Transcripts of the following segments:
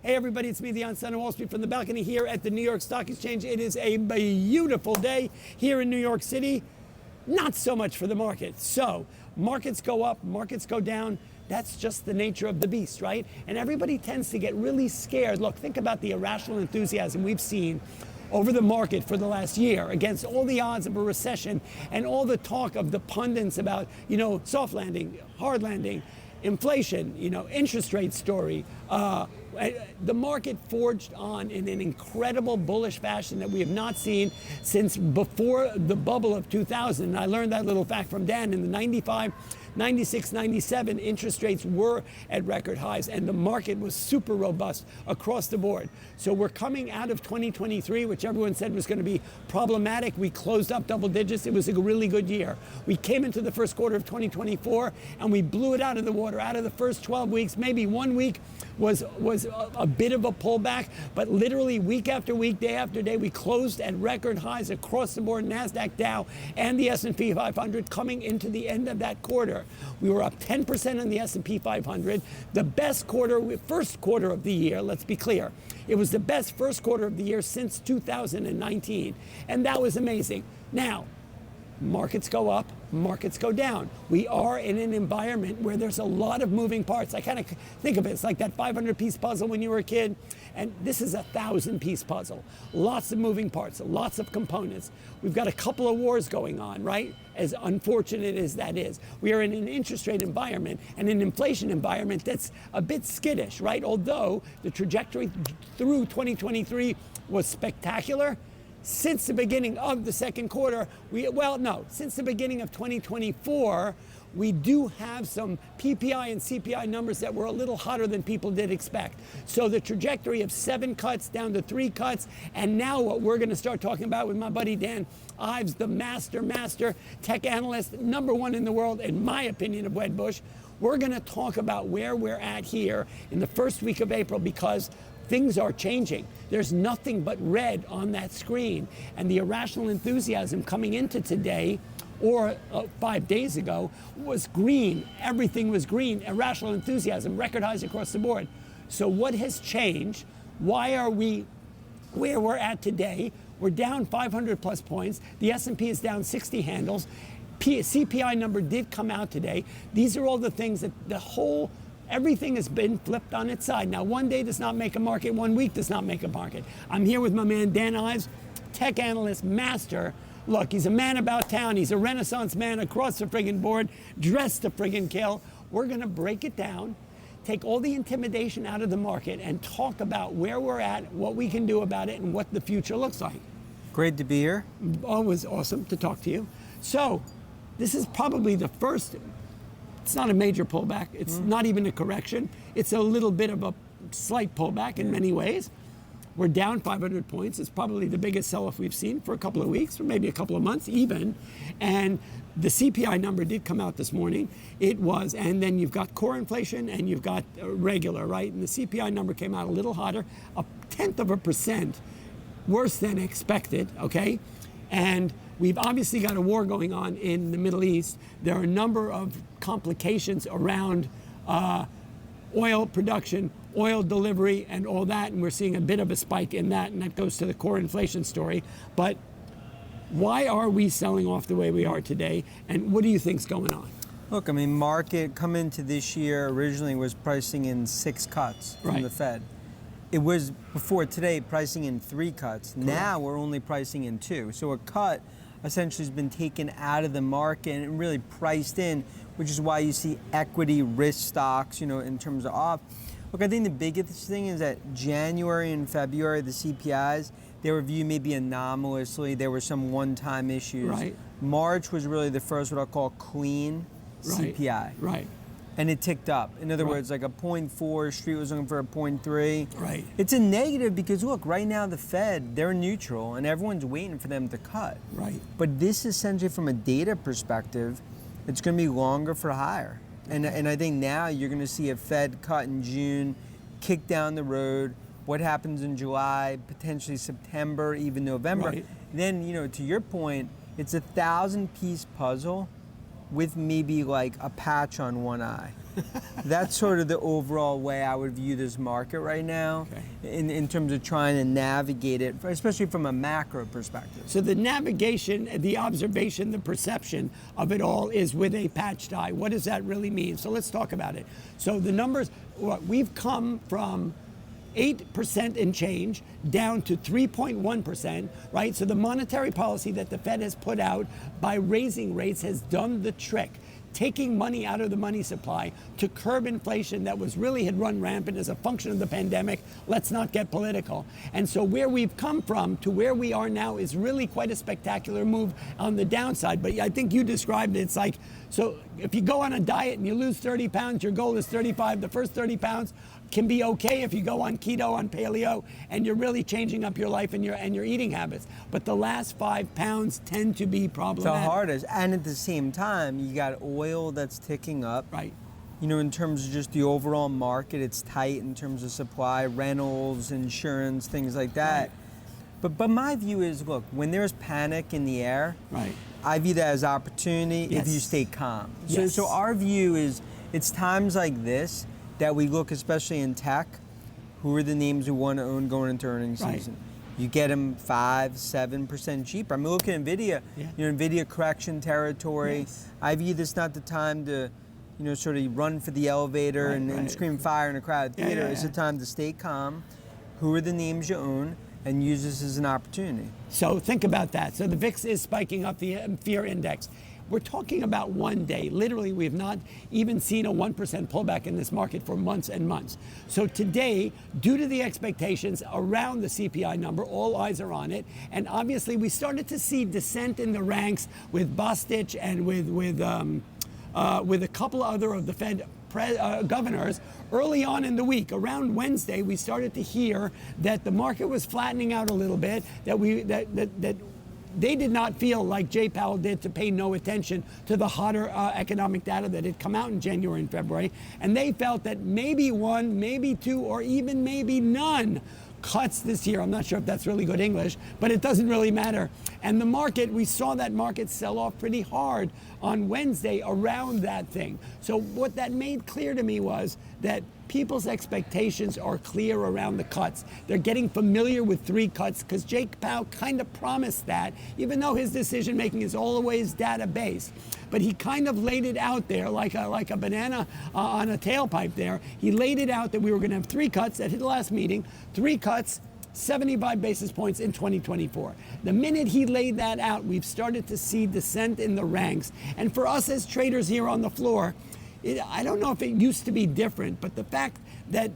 Hey everybody, it's me, the Einstein of Wall Street, from the balcony here at the New York Stock Exchange. It is a beautiful day here in New York City. Not so much for the market. So markets go up, markets go down. That's just the nature of the beast, right? And everybody tends to get really scared. Look, think about the irrational enthusiasm we've seen over the market for the last year against all the odds of a recession and all the talk of the pundits about, soft landing, hard landing, inflation, interest rate story. The market forged on in an incredible bullish fashion that we have not seen since before the bubble of 2000. And I learned that little fact from Dan. In the 95, 96, 97, interest rates were at record highs and the market was super robust across the board. So we're coming out of 2023, which everyone said was going to be problematic. We closed up double digits. It was a really good year. We came into the first quarter of 2024 and we blew it out of the water. Out of the first 12 weeks, maybe 1 week was a bit of a pullback, but literally week after week, day after day, we closed at record highs across the board, NASDAQ, Dow, and the S&P 500 coming into the end of that quarter. We were up 10% on the S&P 500, the best first quarter of the year, let's be clear. It was the best first quarter of the year since 2019, and that was amazing. Now, markets go up, markets go down. We are in an environment where there's a lot of moving parts. I kind of think of it, it's like that 500-piece puzzle when you were a kid, and this is a 1,000-piece puzzle. Lots of moving parts, lots of components. We've got a couple of wars going on, right? As unfortunate as that is. We are in an interest rate environment and an inflation environment that's a bit skittish, right? Although the trajectory through 2023 was spectacular, since the beginning of the second quarter, since the beginning of 2024, we do have some PPI and CPI numbers that were a little hotter than people did expect. So the trajectory of 7 cuts down to 3 cuts, and now what we're going to start talking about with my buddy Dan Ives, the master tech analyst, #1 in the world, in my opinion, of Wedbush. We're going to talk about where we're at here in the first week of April, because things are changing. There's nothing but red on that screen. And the irrational enthusiasm coming into today, or 5 days ago, was green. Everything was green. Irrational enthusiasm, record highs across the board. So what has changed? Why are we where we're at today? We're down 500 plus points. The S&P is down 60 handles. CPI number did come out today. These are all the things that everything has been flipped on its side. Now, one day does not make a market, 1 week does not make a market. I'm here with my man, Dan Ives, tech analyst, master. Look, he's a man about town. He's a Renaissance man across the friggin' board, dressed to friggin' kill. We're gonna break it down, take all the intimidation out of the market, and talk about where we're at, what we can do about it, and what the future looks like. Great to be here. Always awesome to talk to you. So, this is probably the first. It's not a major pullback. It's not even a correction. It's a little bit of a slight pullback in many ways. We're down 500 points. It's probably the biggest sell-off we've seen for a couple of weeks, or maybe a couple of months even. And the CPI number did come out this morning. It was, and then you've got core inflation and you've got regular, right? And the CPI number came out a little hotter, 0.1% worse than expected, okay? And we've obviously got a war going on in the Middle East. There are a number of complications around oil production, oil delivery, and all that, and we're seeing a bit of a spike in that, and that goes to the core inflation story. But why are we selling off the way we are today, and what do you think's going on? Look, I mean, market come into this year originally was pricing in 6 cuts from the Fed. It was, before today, pricing in 3 cuts. Correct. Now we're only pricing in 2. So a cut essentially has been taken out of the market and really priced in, which is why you see equity risk stocks, in terms of off. Look, I think the biggest thing is that January and February, the CPIs, they were viewed maybe anomalously. There were some one-time issues. Right. March was really the first, what I'll call clean CPI. Right. And it ticked up. In other words, like a 0.4, Street was looking for a 0.3. Right. It's a negative because, look, right now the Fed, they're neutral and everyone's waiting for them to cut. Right. But this essentially, from a data perspective, it's going to be longer for higher. And I think now you're going to see a Fed cut in June, kick down the road. What happens in July, potentially September, even November. Right. Then, to your point, it's a 1,000-piece puzzle with maybe like a patch on one eye. That's sort of the overall way I would view this market right now, in terms of trying to navigate it, especially from a macro perspective. So the navigation, the observation, the perception of it all is with a patched eye. What does that really mean? So let's talk about it. So the numbers, we've come from 8% and change down to 3.1%, right? So the monetary policy that the Fed has put out by raising rates has done the trick, taking money out of the money supply to curb inflation that had run rampant as a function of the pandemic. Let's not get political. And so where we've come from to where we are now is really quite a spectacular move on the downside. But I think you described it. It's like, so if you go on a diet and you lose 30 pounds, your goal is 35. The first 30 pounds can be okay if you go on keto, on paleo, and you're really changing up your life and your eating habits. But the last 5 pounds tend to be problematic. The hardest, and at the same time, you got oil that's ticking up. Right. You know, in terms of just the overall market, it's tight in terms of supply, rentals, insurance, things like that. Right. But my view is, look, when there's panic in the air, right, I view that as opportunity if you stay calm. So our view is, it's times like this that we look, especially in tech, who are the names we want to own going into earnings season. You get them 5-7% cheaper. I mean, look at NVIDIA. You know, NVIDIA correction territory. I view this not the time to, you know, sort of run for the elevator and scream fire in a crowded theater. It's a time to stay calm. Who are the names you own? And use this as an opportunity. So think about that. So the VIX is spiking up, the fear index. We're talking about one day. Literally, we have not even seen a 1% pullback in this market for months and months. So today, due to the expectations around the CPI number, all eyes are on it. And obviously, we started to see dissent in the ranks with Bostich and with a couple other of the Fed governors early on in the week. Around Wednesday, we started to hear that the market was flattening out a little bit, that they did not feel like Jay Powell did to pay no attention to the hotter economic data that had come out in January and February. And they felt that maybe one, maybe two, or even maybe none cuts this year. I'm not sure if that's really good English, but it doesn't really matter. And the market, we saw that market sell off pretty hard on Wednesday around that thing. So what that made clear to me was that people's expectations are clear around the cuts. They're getting familiar with 3 cuts because Jake Powell kind of promised that, even though his decision making is always data-based. But he kind of laid it out there like a banana on a tailpipe there. He laid it out that we were going to have 3 cuts at his last meeting, 3 cuts, 75 basis points in 2024. The minute he laid that out, we've started to see dissent in the ranks. And for us as traders here on the floor, I don't know if it used to be different, but the fact that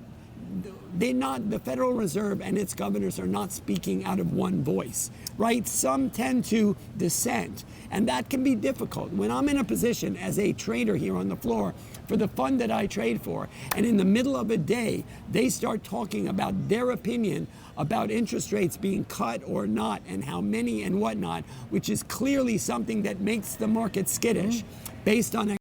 the Federal Reserve and its governors are not speaking out of one voice, right? Some tend to dissent, and that can be difficult. When I'm in a position as a trader here on the floor for the fund that I trade for, and in the middle of a day, they start talking about their opinion about interest rates being cut or not, and how many and whatnot, which is clearly something that makes the market skittish based on